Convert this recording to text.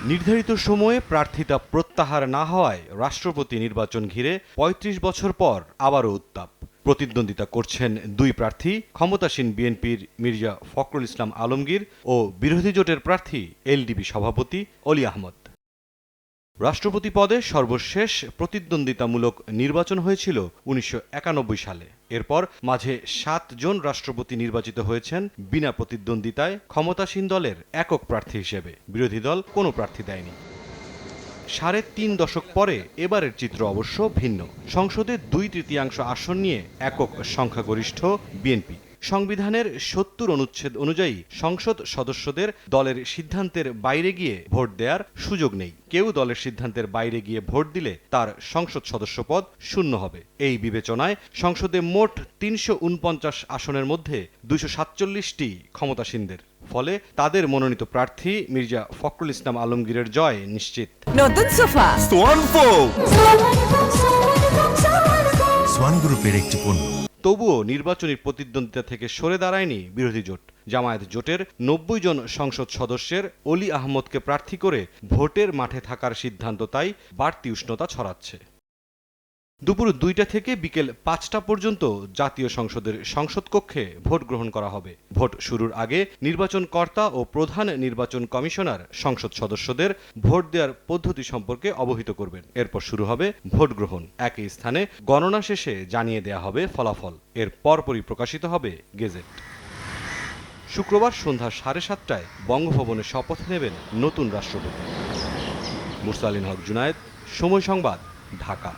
নির্ধারিত সময়ে প্রার্থিতা প্রত্যাহার না হওয়ায় রাষ্ট্রপতি নির্বাচন ঘিরে ৩৫ বছর পর আবারও উত্তাপ। প্রতিদ্বন্দ্বিতা করছেন দুই প্রার্থী, ক্ষমতাসীন বিএনপির মির্জা ফখরুল ইসলাম আলমগীর ও বিরোধী জোটের প্রার্থী এলডিপি সভাপতি অলি আহমদ। রাষ্ট্রপতি পদে সর্বশেষ প্রতিদ্বন্দ্বিতামূলক নির্বাচন হয়েছিল ১৯৯১ সালে। এরপর মাঝে ৭ জন রাষ্ট্রপতি নির্বাচিত হয়েছেন বিনা প্রতিদ্বন্দ্বিতায় ক্ষমতাসীন দলের একক প্রার্থী হিসেবে। বিরোধী দল কোনো প্রার্থী দেয়নি। ৩.৫ দশক পরে এবারের চিত্র অবশ্য ভিন্ন। সংসদে ২/৩ আসন নিয়ে একক সংখ্যাগরিষ্ঠ বিএনপি। সংবিধানের ৭০ অনুচ্ছেদ অনুযায়ী সংসদ সদস্যদের দলের সিদ্ধান্তের বাইরে গিয়ে ভোট দেওয়ার সুযোগ নেই। কেউ দলের সিদ্ধান্তের বাইরে গিয়ে ভোট দিলে তার সংসদ সদস্যপদ শূন্য হবে। এই বিবেচনায় সংসদে মোট ৩৪৯ আসনের মধ্যে ২৪৭টি ক্ষমতাসীনদের। ফলে তাদের মনোনীত প্রার্থী মির্জা ফখরুল ইসলাম আলমগীরের জয় নিশ্চিত। নতুন সোফা সোয়ান গ্রুপের একটি পণ্য। তবুও নির্বাচনী প্রতিদ্বন্দ্বিতা থেকে সরে দাঁড়ায়নি বিরোধী জোট। জামায়াত জোটের ৯০ জন সংসদ সদস্যের অলি আহমদকে প্রার্থী করে ভোটের মাঠে থাকার সিদ্ধান্ত তাই বাড়তি উষ্ণতা ছড়াচ্ছে। দুপুর ২টা থেকে বিকেল ৫টা পর্যন্ত জাতীয় সংসদের সংসদ কক্ষে ভোট গ্রহণ করা হবে। ভোট শুরুর আগে নির্বাচন কর্তা ও প্রধান নির্বাচন কমিশনার সংসদ সদস্যদের ভোট দেওয়ার পদ্ধতি সম্পর্কে অবহিত করবেন। এরপর শুরু হবে ভোট গ্রহণ। একই স্থানে গণনা শেষে জানিয়ে দেয়া হবে ফলাফল। এর পরপরই প্রকাশিত হবে গেজেট। শুক্রবার সন্ধ্যা ৭:৩০টায় বঙ্গভবনে শপথ নেবেন নতুন রাষ্ট্রপতি। মুরসালিন হক জুনায়েদ, সময় সংবাদ, ঢাকা।